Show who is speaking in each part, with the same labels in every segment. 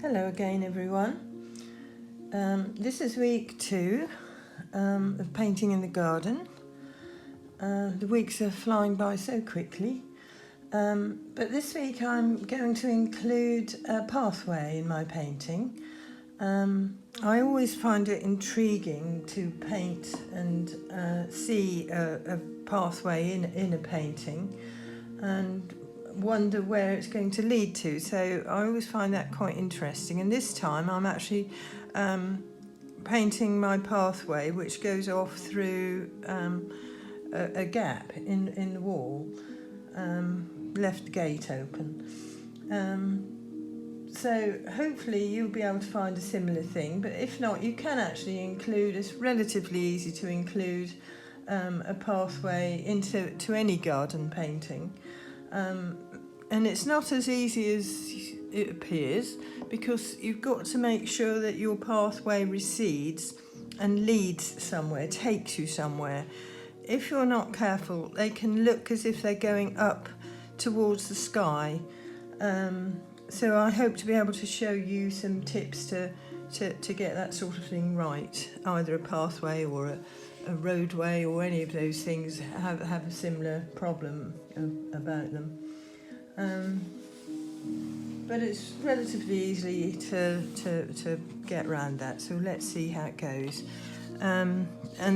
Speaker 1: Hello again, everyone. This is week 2 of painting in the garden. The weeks are flying by so quickly, but this week I'm going to include a pathway in my painting. I always find it intriguing to paint and see a pathway in a painting and wonder where it's going to lead to, so I always find that quite interesting. And this time I'm actually painting my pathway, which goes off through a gap in the wall, left the gate open. So hopefully you'll be able to find a similar thing, but if not, you can actually include, it's relatively easy to include a pathway into any garden painting. And it's not as easy as it appears, because you've got to make sure that your pathway recedes and leads somewhere, takes you somewhere. If you're not careful, they can look as if they're going up towards the sky. So I hope to be able to show you some tips to get that sort of thing right. Either a pathway or a roadway or any of those things have a similar problem about them. But it's relatively easy to get around that, so let's see how it goes. And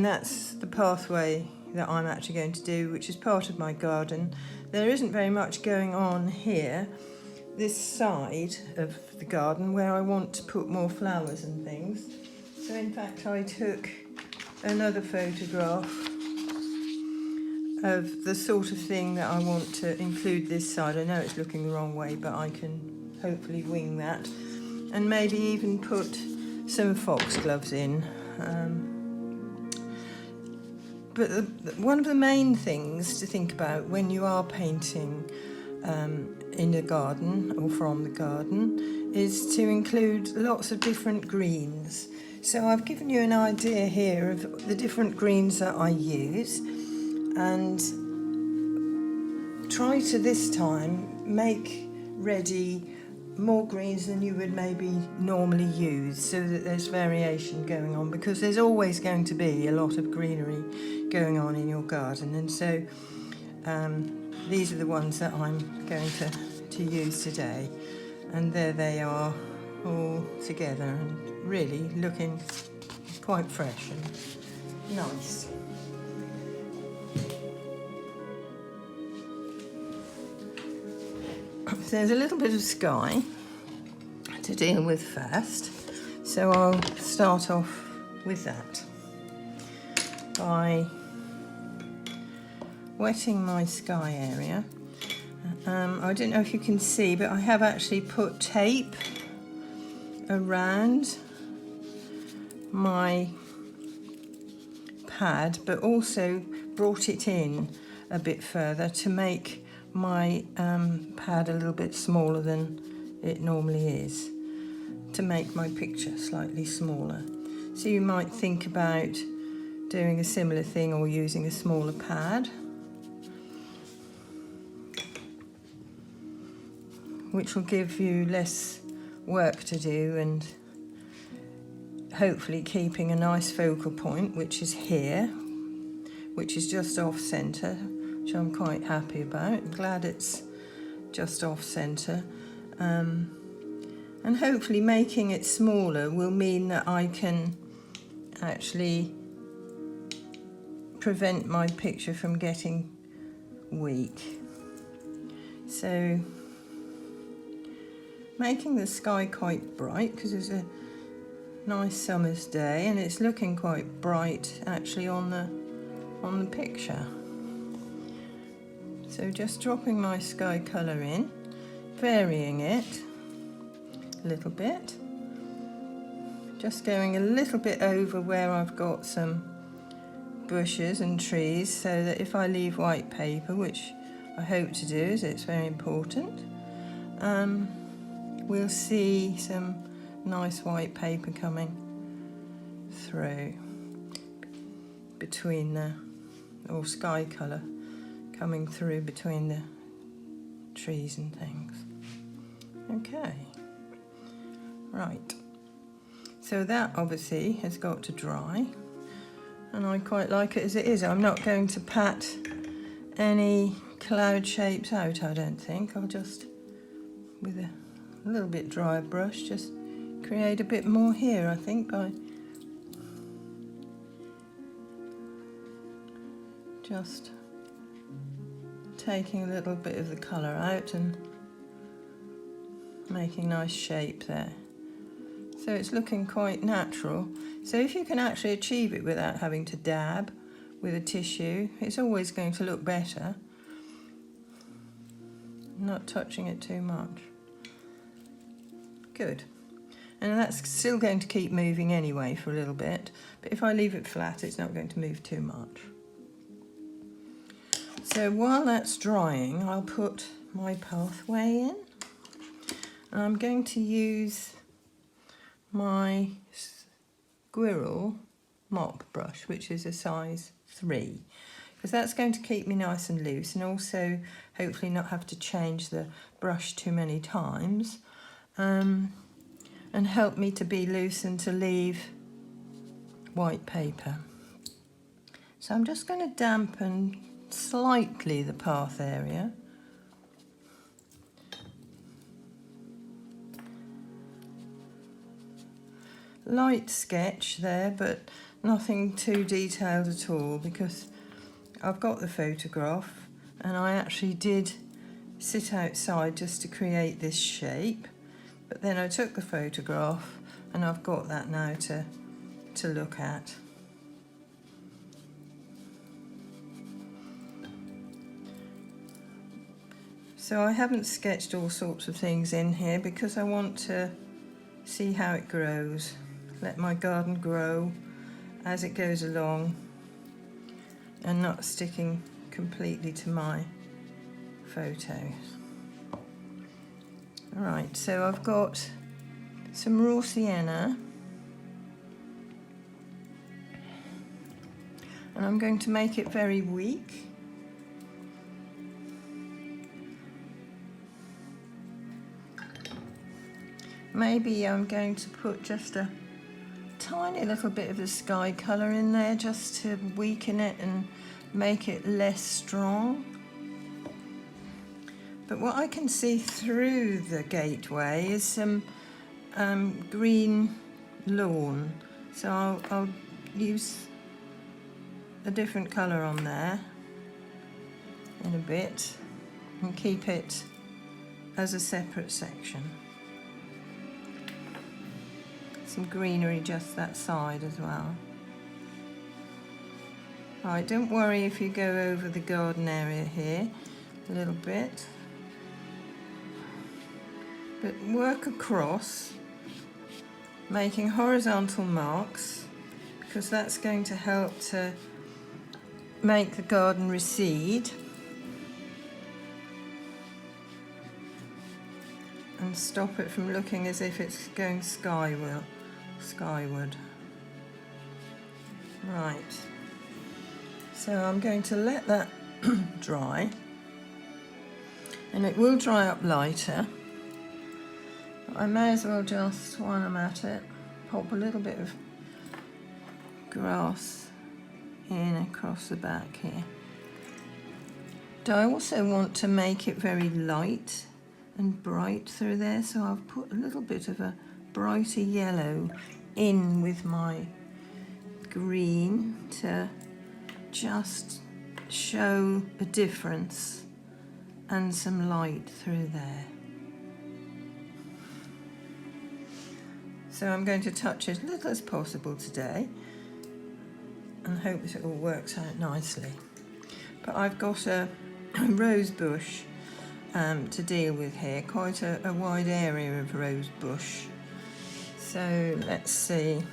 Speaker 1: that's the pathway that I'm actually going to do, which is part of my garden. There isn't very much going on here, this side of the garden, where I want to put more flowers and things. So in fact I took another photograph of the sort of thing that I want to include this side. I know it's looking the wrong way, but I can hopefully wing that, and maybe even put some foxgloves in. But one of the main things to think about when you are painting in the garden or from the garden is to include lots of different greens. So I've given you an idea here of the different greens that I use, and try to this time make ready more greens than you would maybe normally use, so that there's variation going on, because there's always going to be a lot of greenery going on in your garden. And so these are the ones that I'm going to use today, and there they are all together and really looking quite fresh and nice. There's a little bit of sky to deal with first, so I'll start off with that by wetting my sky area. I don't know if you can see, but I have actually put tape around my pad, but also brought it in a bit further to make my pad a little bit smaller than it normally is, to make my picture slightly smaller. So you might think about doing a similar thing or using a smaller pad, which will give you less work to do, and hopefully keeping a nice focal point, which is here, which is just off centre, which I'm quite happy about. I'm glad it's just off centre. And hopefully making it smaller will mean that I can actually prevent my picture from getting weak. So making the sky quite bright, because it's a nice summer's day and it's looking quite bright actually on the picture. So just dropping my sky colour in, varying it a little bit, just going a little bit over where I've got some bushes and trees, so that if I leave white paper, which I hope to do as it's very important, we'll see some nice white paper coming through between or sky colour coming through between the trees and things. Okay, Right, so that obviously has got to dry, and I quite like it as it is. I'm not going to pat any cloud shapes out, I don't think. I'll just, with a little bit drier brush, just create a bit more here, I think, by just taking a little bit of the colour out and making a nice shape there. So it's looking quite natural. So if you can actually achieve it without having to dab with a tissue, it's always going to look better. Not touching it too much. Good. And that's still going to keep moving anyway for a little bit, but if I leave it flat, it's not going to move too much. So while that's drying, I'll put my pathway in. And I'm going to use my squirrel mop brush, which is a size 3, because that's going to keep me nice and loose, and also hopefully not have to change the brush too many times, and help me to be loose and to leave white paper. So I'm just going to dampen slightly the path area. Light sketch there, but nothing too detailed at all, because I've got the photograph and I actually did sit outside just to create this shape, but then I took the photograph and I've got that now to look at. So I haven't sketched all sorts of things in here because I want to see how it grows. Let my garden grow as it goes along and not sticking completely to my photos. Right, so I've got some raw sienna, and I'm going to make it very weak. Maybe I'm going to put just a tiny little bit of the sky colour in there just to weaken it and make it less strong. But what I can see through the gateway is some green lawn. So I'll use a different colour on there in a bit and keep it as a separate section. Some greenery just that side as well. Right, don't worry if you go over the garden area here a little bit, but work across, making horizontal marks, because that's going to help to make the garden recede and stop it from looking as if it's going skyward. Right, so I'm going to let that dry, and it will dry up lighter. I may as well just, while I'm at it, pop a little bit of grass in across the back here. But I also want to make it very light and bright through there, so I've put a little bit of a brighter yellow in with my green to just show a difference and some light through there. So I'm going to touch as little as possible today and hope that it all works out nicely. But I've got a rose bush to deal with here, quite a wide area of rose bush. So let's see,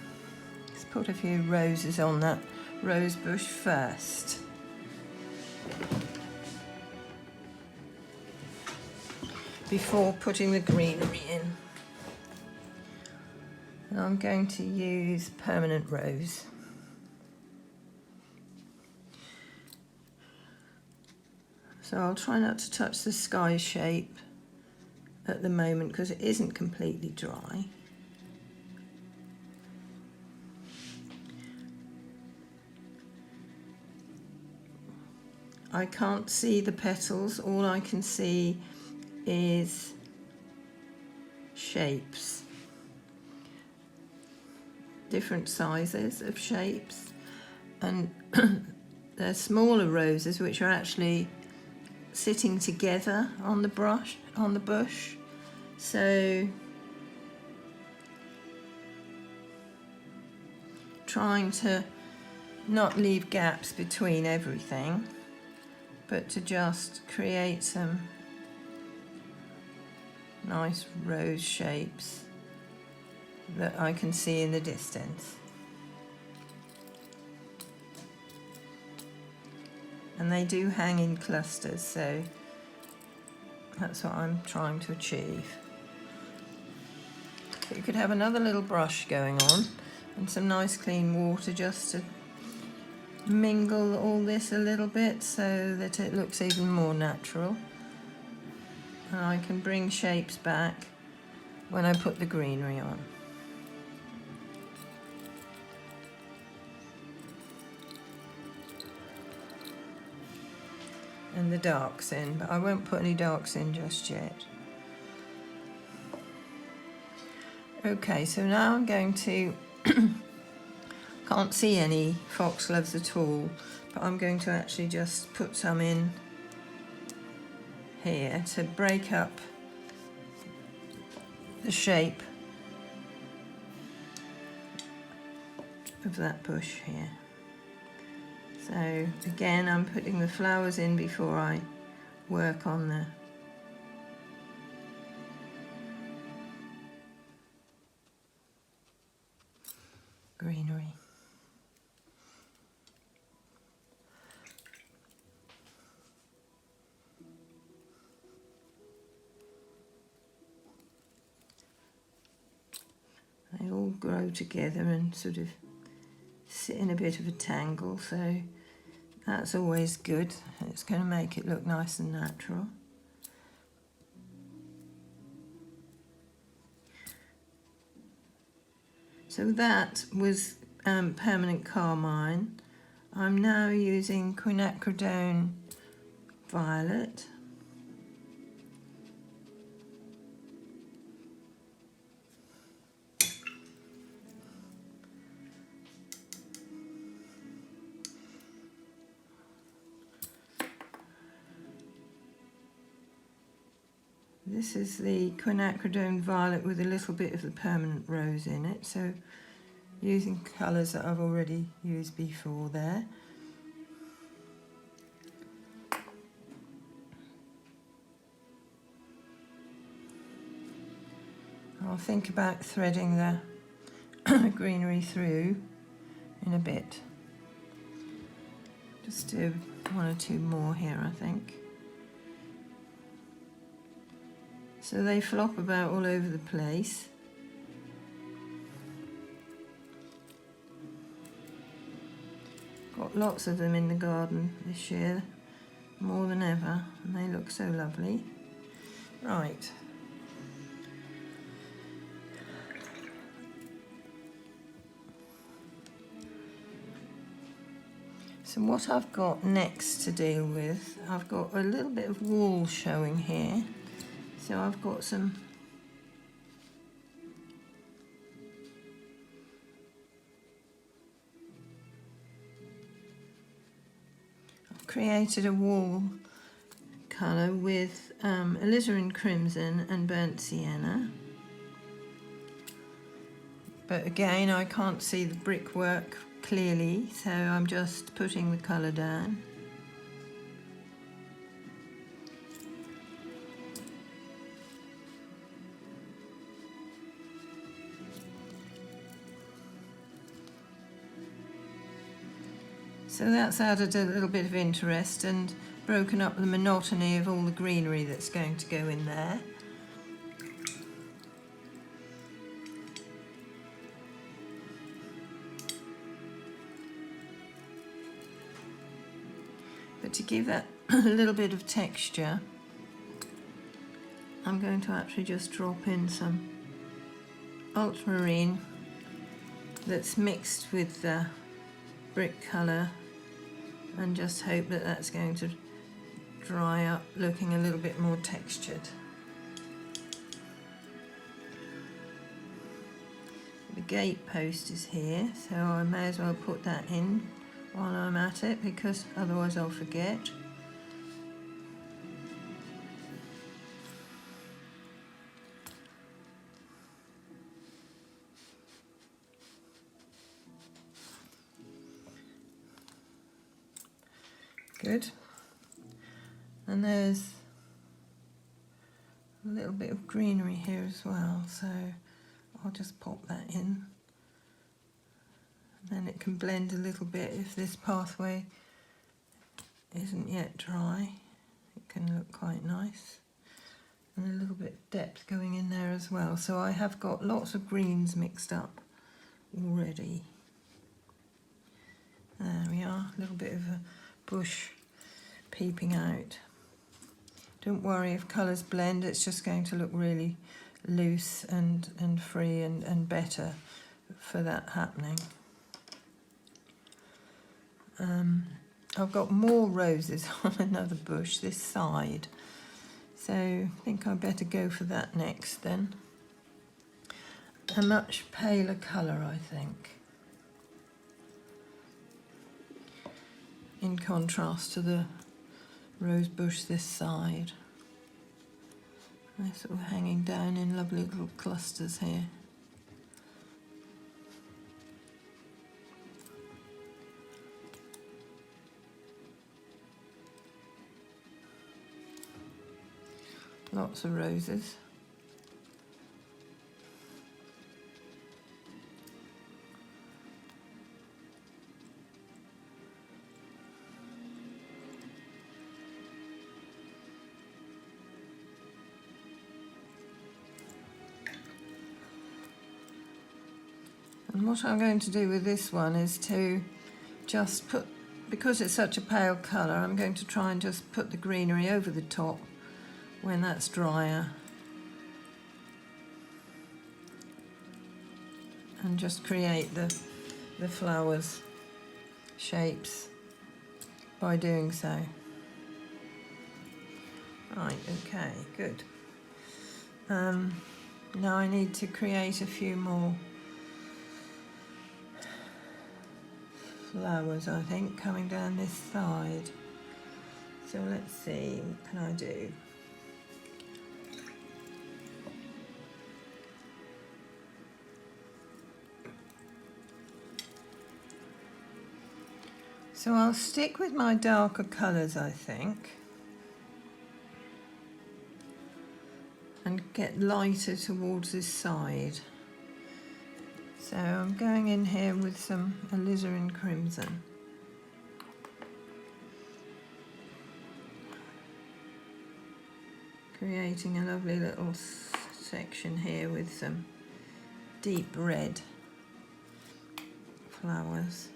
Speaker 1: let's put a few roses on that rose bush first. Before putting the greenery in. And I'm going to use permanent rose. So I'll try not to touch the sky shape at the moment because it isn't completely dry. I can't see the petals, all I can see is shapes, different sizes of shapes, and they're smaller roses which are actually sitting together on the bush. So trying to not leave gaps between everything, but to just create some nice rose shapes that I can see in the distance. And they do hang in clusters, so that's what I'm trying to achieve. So you could have another little brush going on and some nice clean water just to mingle all this a little bit so that it looks even more natural. And I can bring shapes back when I put the greenery on. And the darks in, but I won't put any darks in just yet. Okay, so now I'm going to, can't see any foxgloves at all, but I'm going to actually just put some in here to break up the shape of that bush here. So again, I'm putting the flowers in before I work on the greenery. They all grow together and sort of sit in a bit of a tangle, so that's always good. It's going to make it look nice and natural. So that was permanent carmine. I'm now using quinacridone violet. This is the quinacridone violet with a little bit of the permanent rose in it, so using colours that I've already used before there. I'll think about threading the greenery through in a bit. Just do one or two more here, I think. So they flop about all over the place. Got lots of them in the garden this year, more than ever, and they look so lovely. Right. So what I've got next to deal with, I've got a little bit of wall showing here. So I've got some I've created a wall colour with alizarin crimson and burnt sienna. But again, I can't see the brickwork clearly, so I'm just putting the colour down. So that's added a little bit of interest and broken up the monotony of all the greenery that's going to go in there. But to give that a little bit of texture, I'm going to actually just drop in some ultramarine that's mixed with the brick colour, and just hope that that's going to dry up looking a little bit more textured. The gate post is here, so I may as well put that in while I'm at it, because otherwise I'll forget. Good. And there's a little bit of greenery here as well, so I'll just pop that in. And then it can blend a little bit if this pathway isn't yet dry. It can look quite nice. And a little bit of depth going in there as well. So I have got lots of greens mixed up already. There we are, a little bit of a bush peeping out. Don't worry if colours blend, it's just going to look really loose and free and better for that happening. I've got more roses on another bush this side, so I think I'd better go for that next then. A much paler colour, I think, in contrast to the rose bush this side. They're sort of hanging down in lovely little clusters here. Lots of roses. And what I'm going to do with this one is to just put, because it's such a pale colour, I'm going to try and just put the greenery over the top when that's drier, and just create the flowers shapes by doing so. Right, okay, good. Now I need to create a few more flowers, I think, coming down this side. So let's see, what can I do? So I'll stick with my darker colours, I think, and get lighter towards this side. So I'm going in here with some alizarin crimson. Creating a lovely little section here with some deep red flowers.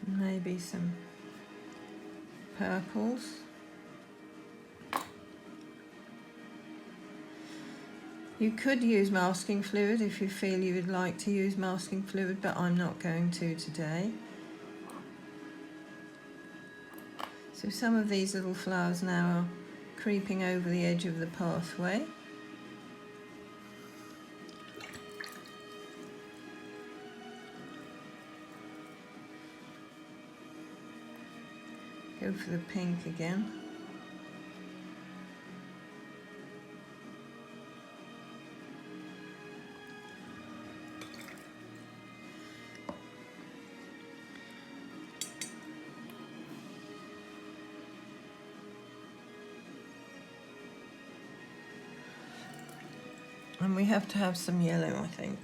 Speaker 1: Maybe some purples. You could use masking fluid if you feel you would like to use masking fluid, but I'm not going to today. So some of these little flowers now are creeping over the edge of the pathway. Go for the pink again. And we have to have some yellow, I think.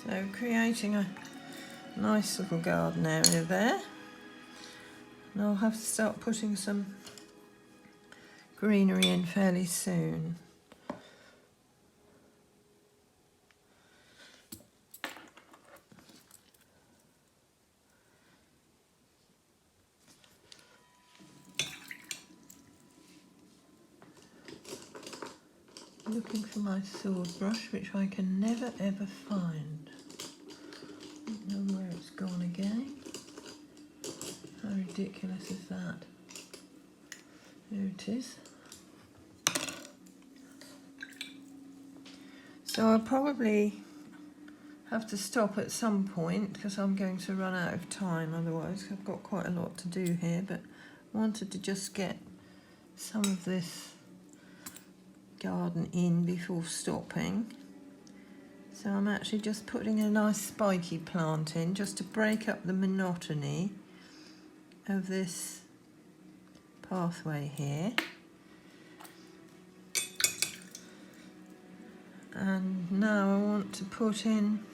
Speaker 1: So creating a nice little garden area there. And I'll have to start putting some greenery in fairly soon. Looking for my sword brush, which I can never ever find. Don't know where it's gone again. How ridiculous is that? There it is. So I'll probably have to stop at some point because I'm going to run out of time otherwise. I've got quite a lot to do here, but I wanted to just get some of this garden in before stopping. So I'm actually just putting a nice spiky plant in just to break up the monotony of this pathway here. And now I want to put in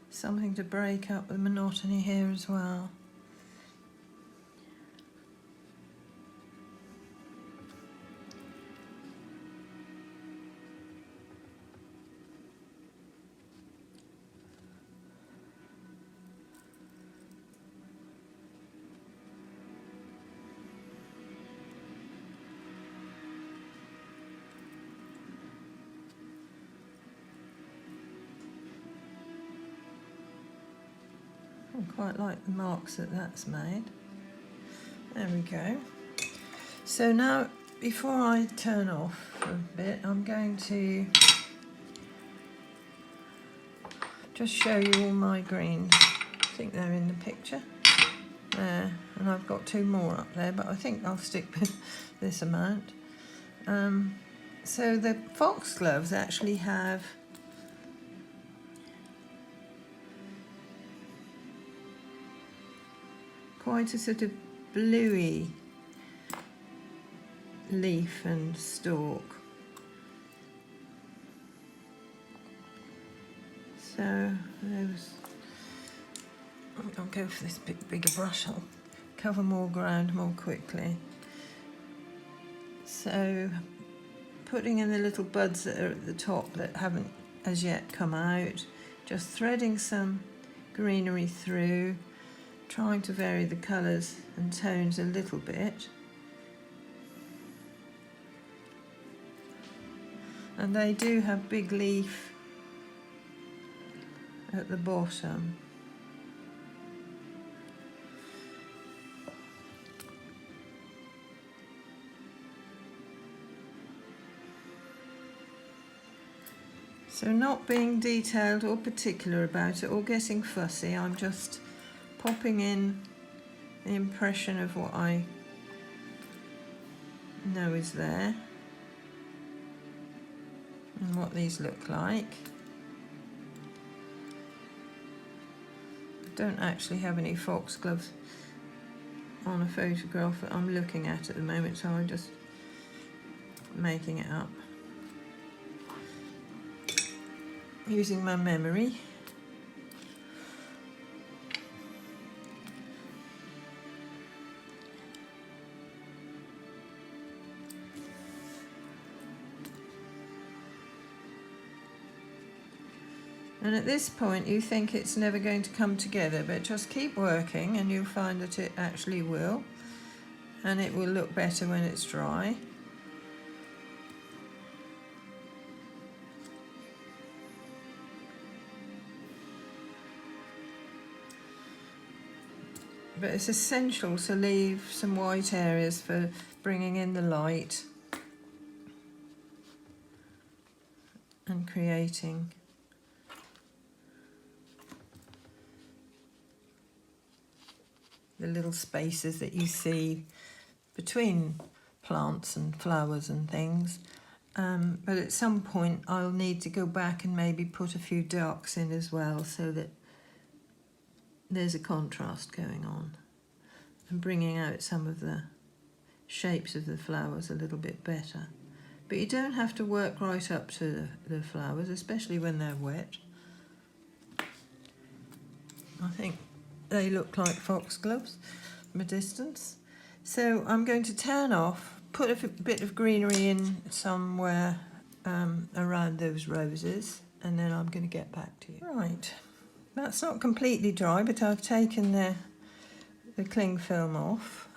Speaker 1: something to break up the monotony here as well. I quite like the marks that that's made. There we go. So now, before I turn off for a bit, I'm going to just show you all my greens. I think they're in the picture. There, and I've got two more up there, but I think I'll stick with this amount. So the foxgloves actually have quite a sort of bluey leaf and stalk. So those, I'll go for this bigger brush. I'll cover more ground more quickly. So putting in the little buds that are at the top that haven't as yet come out, just threading some greenery through, trying to vary the colours and tones a little bit. And they do have big leaf at the bottom. So not being detailed or particular about it or getting fussy, I'm just popping in the impression of what I know is there and what these look like. I don't actually have any foxgloves on a photograph that I'm looking at the moment, so I'm just making it up using my memory. And at this point you think it's never going to come together, but just keep working and you'll find that it actually will, and it will look better when it's dry. But it's essential to leave some white areas for bringing in the light and creating the little spaces that you see between plants and flowers and things. But at some point I'll need to go back and maybe put a few darks in as well, so that there's a contrast going on and bringing out some of the shapes of the flowers a little bit better. But you don't have to work right up to the flowers, especially when they're wet. I think they look like foxgloves from a distance. So I'm going to turn off, put a bit of greenery in somewhere around those roses, and then I'm going to get back to you. Right, that's not completely dry, but I've taken the cling film off.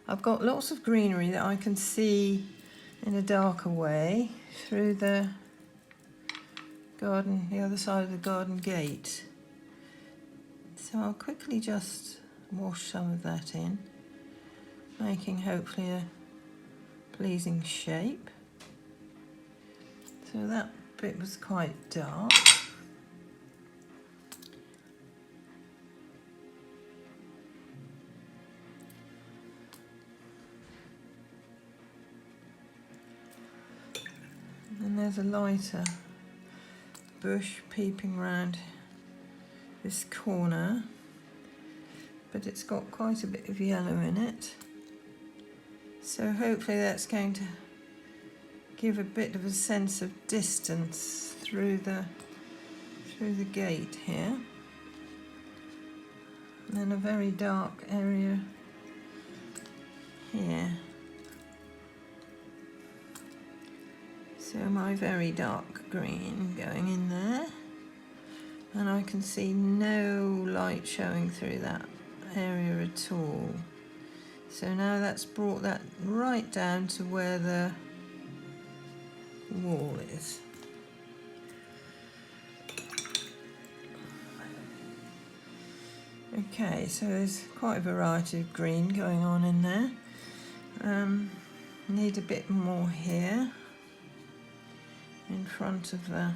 Speaker 1: I've got lots of greenery that I can see in a darker way through the garden, the other side of the garden gate. So I'll quickly just wash some of that in, making hopefully a pleasing shape. So that bit was quite dark. And there's a lighter bush peeping round this corner, but it's got quite a bit of yellow in it. So hopefully that's going to give a bit of a sense of distance through the gate here. And then a very dark area here. So my very dark green going in there, and I can see no light showing through that area at all. So now that's brought that right down to where the wall is. Okay, so there's quite a variety of green going on in there. Need a bit more here in front of the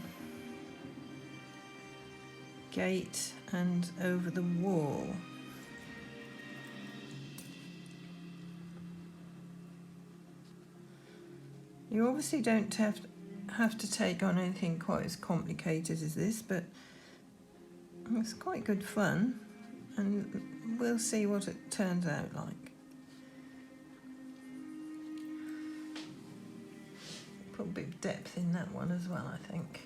Speaker 1: gate and over the wall. You obviously don't have to take on anything quite as complicated as this, but it's quite good fun, and we'll see what it turns out like. Put a bit of depth in that one as well, I think.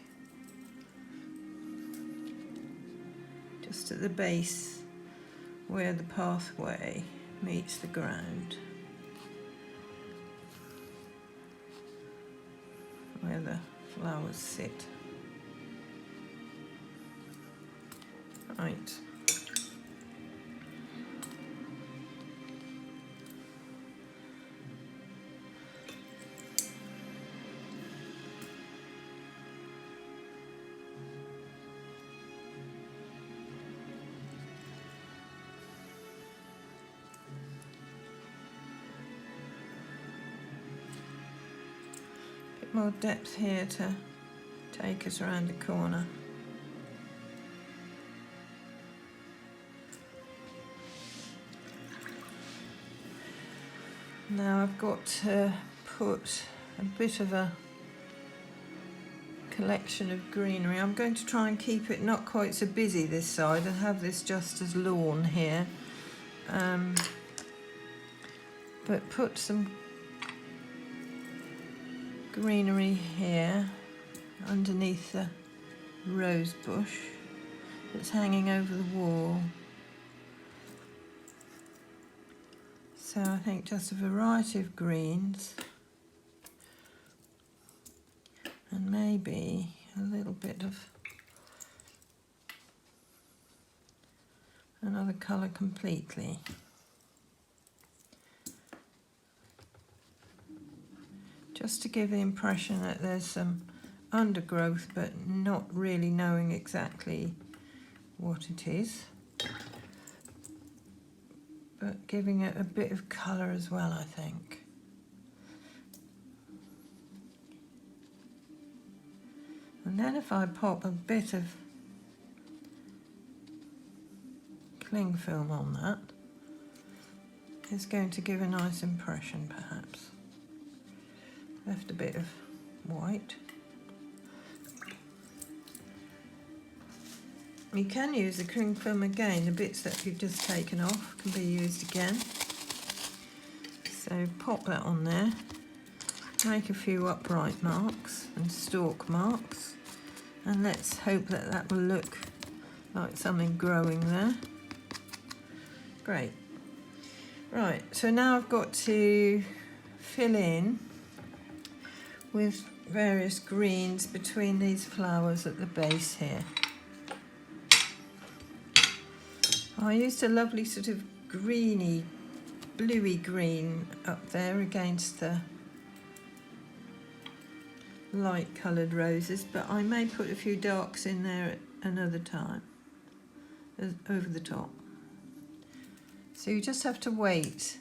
Speaker 1: Just at the base where the pathway meets the ground, where the flowers sit. Right. More depth here to take us around the corner. Now I've got to put a bit of a collection of greenery. I'm going to try and keep it not quite so busy this side and have this just as lawn here, but put some greenery here underneath the rose bush that's hanging over the wall. So I think just a variety of greens and maybe a little bit of another colour completely. Just to give the impression that there's some undergrowth, but not really knowing exactly what it is. But giving it a bit of colour as well, I think. And then if I pop a bit of cling film on that, it's going to give a nice impression perhaps. Left a bit of white. You can use the cling film again, the bits that you've just taken off can be used again. So pop that on there, make a few upright marks and stalk marks, and let's hope that that will look like something growing there. Great. Right, so now I've got to fill in with various greens between these flowers at the base here. I used a lovely sort of greeny, bluey green up there against the light coloured roses, but I may put a few darks in there at another time, over the top. So you just have to wait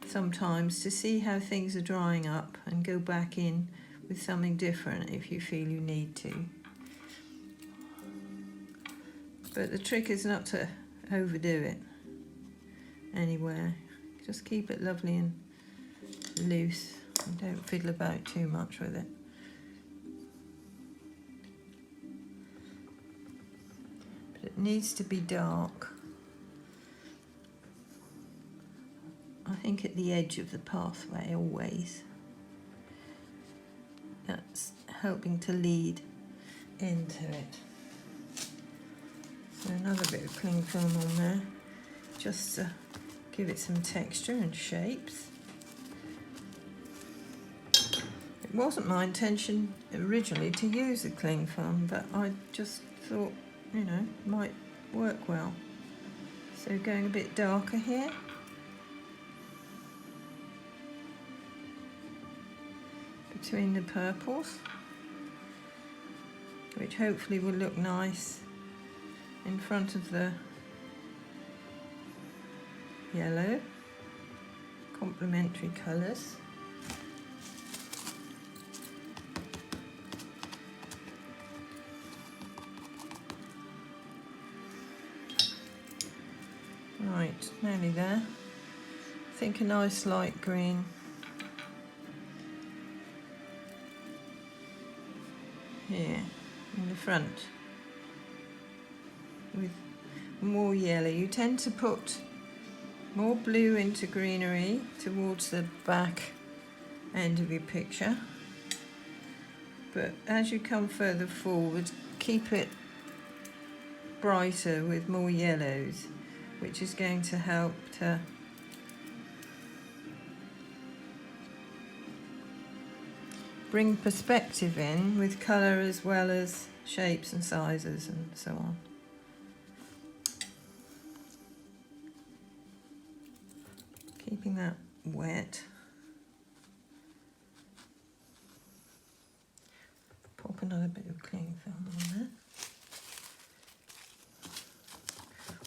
Speaker 1: sometimes to see how things are drying up and go back in with something different if you feel you need to. But the trick is not to overdo it anywhere. Just keep it lovely and loose and don't fiddle about too much with it. But it needs to be dark. I think at the edge of the pathway always. That's helping to lead into it. So another bit of cling film on there, just to give it some texture and shapes. It wasn't my intention originally to use the cling film, but I just thought, you know, might work well. So going a bit darker here. Between the purples, which hopefully will look nice in front of the yellow, complementary colours. Right, nearly there. I think a nice light green. Here in the front with more yellow. You tend to put more blue into greenery towards the back end of your picture, but as you come further forward, keep it brighter with more yellows, which is going to help to bring perspective in with colour as well as shapes and sizes and so on. Keeping that wet. Pop another bit of cling film on there.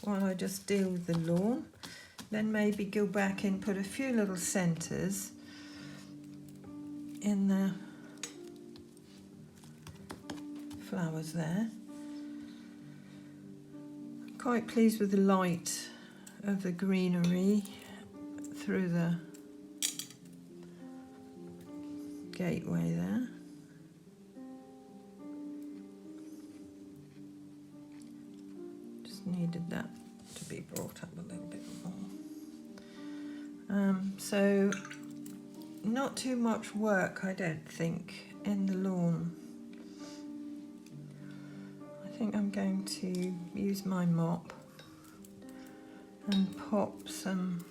Speaker 1: While I just deal with the lawn, then maybe go back and put a few little centres in the flowers there. Quite pleased with the light of the greenery through the gateway there. Just needed that to be brought up a little bit more. So not too much work, I don't think, in the lawn. I think I'm going to use my mop and pop some,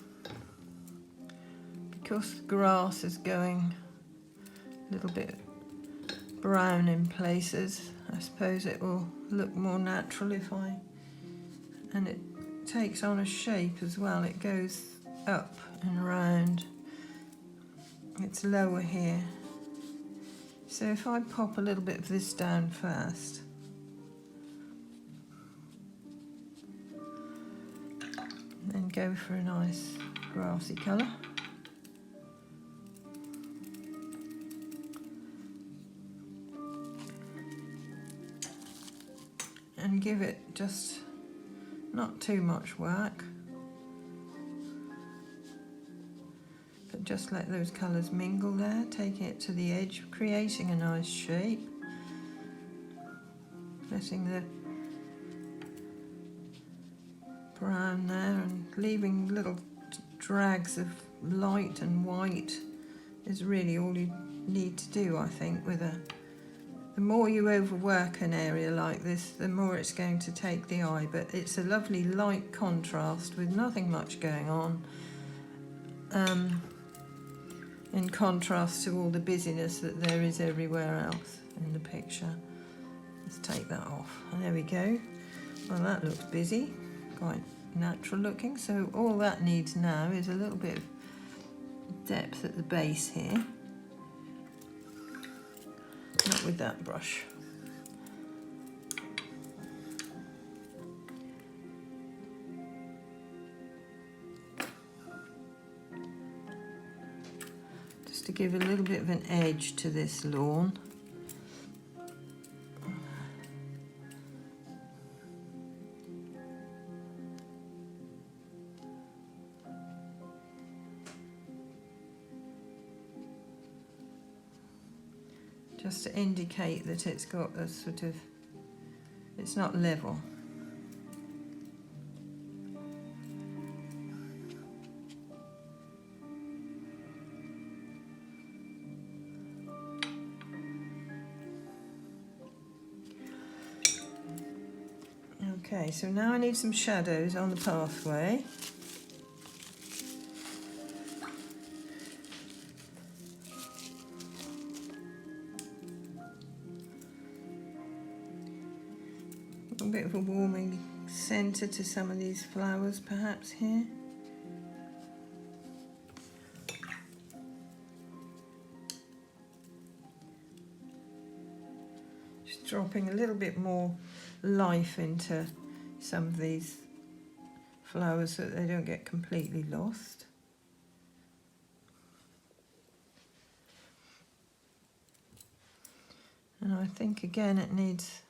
Speaker 1: because the grass is going a little bit brown in places, I suppose it will look more natural if I, and it takes on a shape as well. It goes up and around. It's lower here. So if I pop a little bit of this down first, then go for a nice grassy colour. And give it just not too much work, but just let those colours mingle there, taking it to the edge, creating a nice shape, letting the brown there and leaving little drags of light and white is really all you need to do, I think, with the the more you overwork an area like this, the more it's going to take the eye, but it's a lovely light contrast with nothing much going on, in contrast to all the busyness that there is everywhere else in the picture. Let's take that off. And there we go. Well, that looks busy, quite natural looking. So all that needs now is a little bit of depth at the base here. Not with that brush. Just to give a little bit of an edge to this lawn. Just to indicate that it's got a sort of, it's not level. Okay, so now I need some shadows on the pathway. A bit of a warming centre to some of these flowers perhaps here. Just dropping a little bit more life into some of these flowers so that they don't get completely lost. And I think again it needs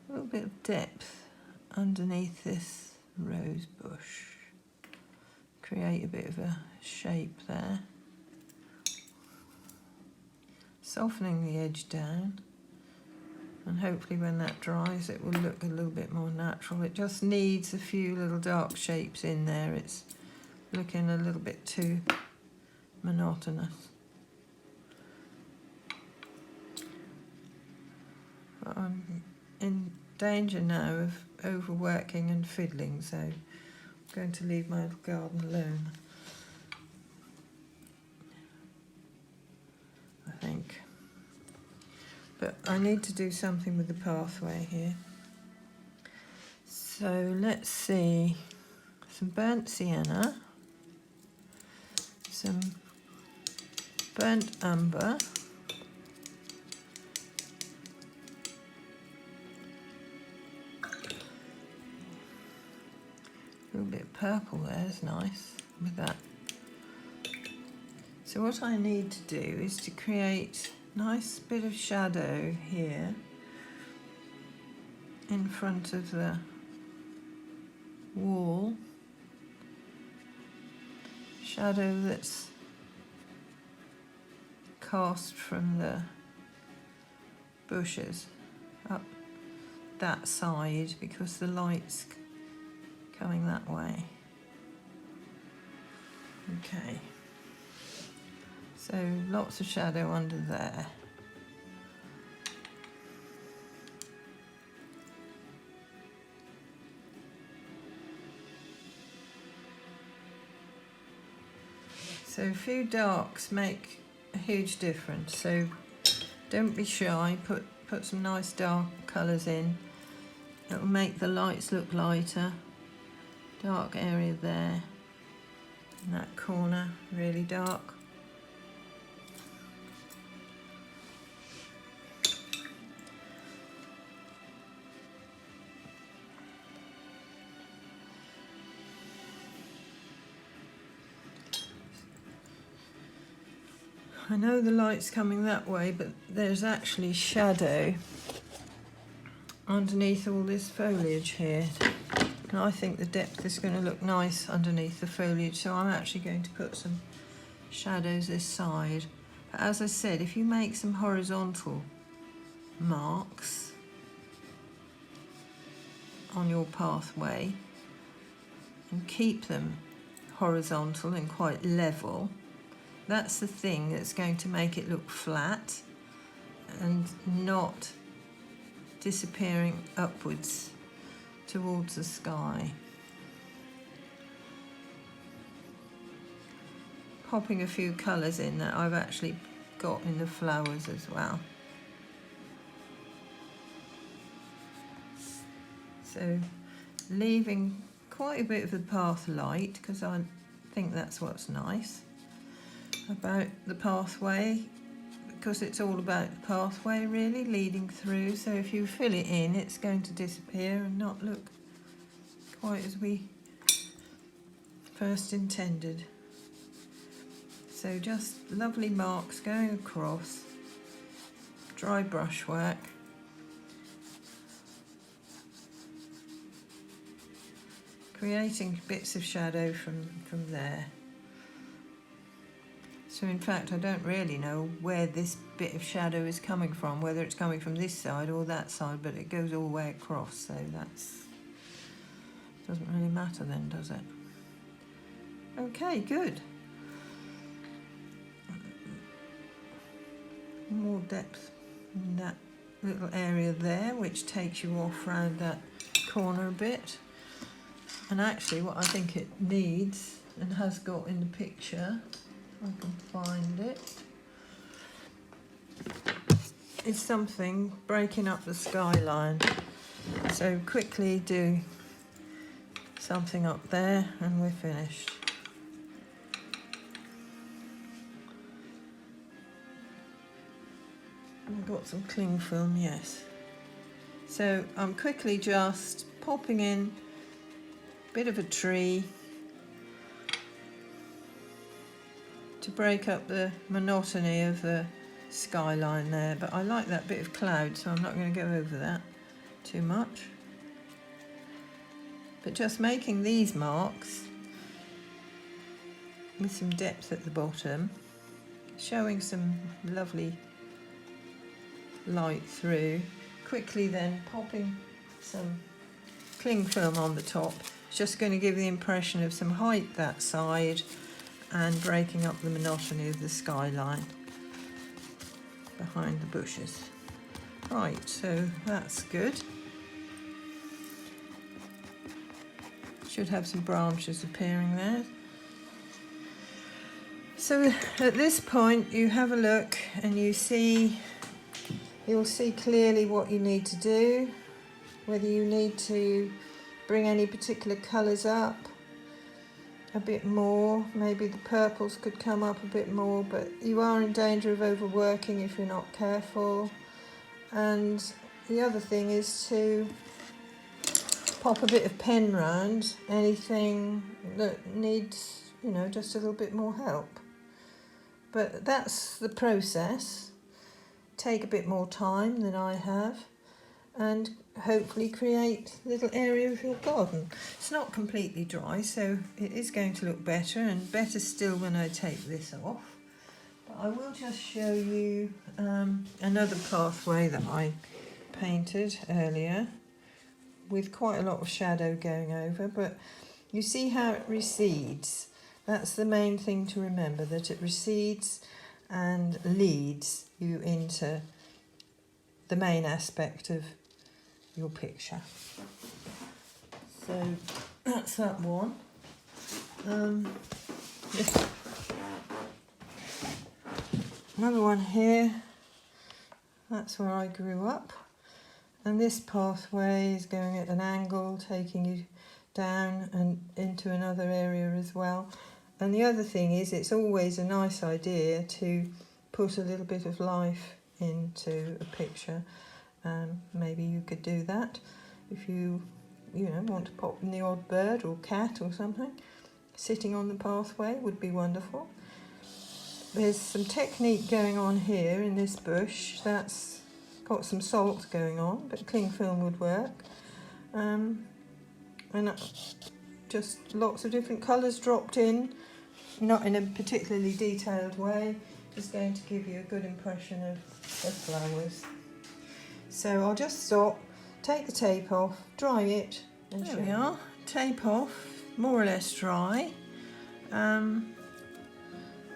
Speaker 1: a little bit of depth underneath this rose bush. Create a bit of a shape there. Softening the edge down, and hopefully when that dries it will look a little bit more natural. It just needs a few little dark shapes in there. It's looking a little bit too monotonous. But I'm in danger now of overworking and fiddling, so I'm going to leave my little garden alone, I think. But I need to do something with the pathway here. So let's see, some burnt sienna, some burnt umber, a little bit of purple there is nice with that. So what I need to do is to create a nice bit of shadow here in front of the wall. Shadow that's cast from the bushes up that side because the light's coming that way. Okay, so lots of shadow under there. So a few darks make a huge difference, so don't be shy, put some nice dark colours in. It'll make the lights look lighter. Dark area there, in that corner, really dark. I know the light's coming that way, but there's actually shadow underneath all this foliage here. And I think the depth is going to look nice underneath the foliage, so I'm actually going to put some shadows this side. But as I said, if you make some horizontal marks on your pathway and keep them horizontal and quite level, that's the thing that's going to make it look flat and not disappearing upwards towards the sky. Popping a few colours in that I've actually got in the flowers as well. So leaving quite a bit of the path light, because I think that's what's nice about the pathway, because it's all about the pathway really leading through. So if you fill it in, it's going to disappear and not look quite as we first intended. So just lovely marks going across, dry brushwork. Creating bits of shadow from there. So in fact I don't really know where this bit of shadow is coming from, whether it's coming from this side or that side, but it goes all the way across, so that's doesn't really matter then, does it? Okay, good. More depth in that little area there, which takes you off round that corner a bit. And actually what I think it needs and has got in the picture, if I can find it, is something breaking up the skyline. So quickly do something up there and we're finished. I've got some cling film, yes. So I'm quickly just popping in a bit of a tree to break up the monotony of the skyline there, but I like that bit of cloud, so I'm not going to go over that too much. But just making these marks with some depth at the bottom, showing some lovely light through, quickly then popping some cling film on the top. It's just going to give the impression of some height that side and breaking up the monotony of the skyline behind the bushes. Right, so that's good. Should have some branches appearing there. So at this point you have a look and you'll see clearly what you need to do, whether you need to bring any particular colours up a bit more. Maybe the purples could come up a bit more, but you are in danger of overworking if you're not careful. And the other thing is to pop a bit of pen round anything that needs, you know, just a little bit more help. But that's the process. Take a bit more time than I have and hopefully create a little area of your garden. It's not completely dry, so it is going to look better, and better still when I take this off. But I will just show you another pathway that I painted earlier with quite a lot of shadow going over, but you see how it recedes. That's the main thing to remember, that it recedes and leads you into the main aspect of your picture. So that's that one. Another one here, that's where I grew up, and this pathway is going at an angle, taking you down and into another area as well. And the other thing is, it's always a nice idea to put a little bit of life into a picture. Maybe you could do that if you want to pop in the odd bird or cat or something. Sitting on the pathway would be wonderful. There's some technique going on here in this bush that's got some salt going on, but cling film would work. And just lots of different colours dropped in, not in a particularly detailed way, just going to give you a good impression of the flowers. So I'll just stop, take the tape off, dry it, and there we are. Tape off, more or less dry. I'm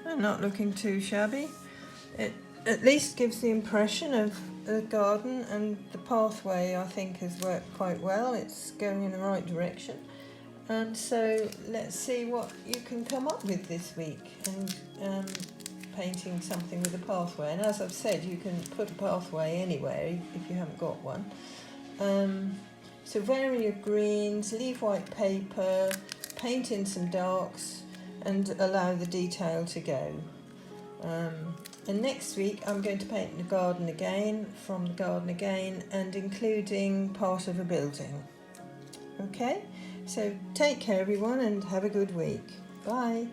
Speaker 1: not looking too shabby. at least gives the impression of a garden, and the pathway I think has worked quite well. It's going in the right direction. And so let's see what you can come up with this week, and painting something with a pathway. And as I've said, you can put a pathway anywhere if you haven't got one. So vary your greens, leave white paper, paint in some darks, and allow the detail to go. And next week I'm going to paint the garden again, from the garden again, and including part of a building. Okay, so take care everyone and have a good week. Bye.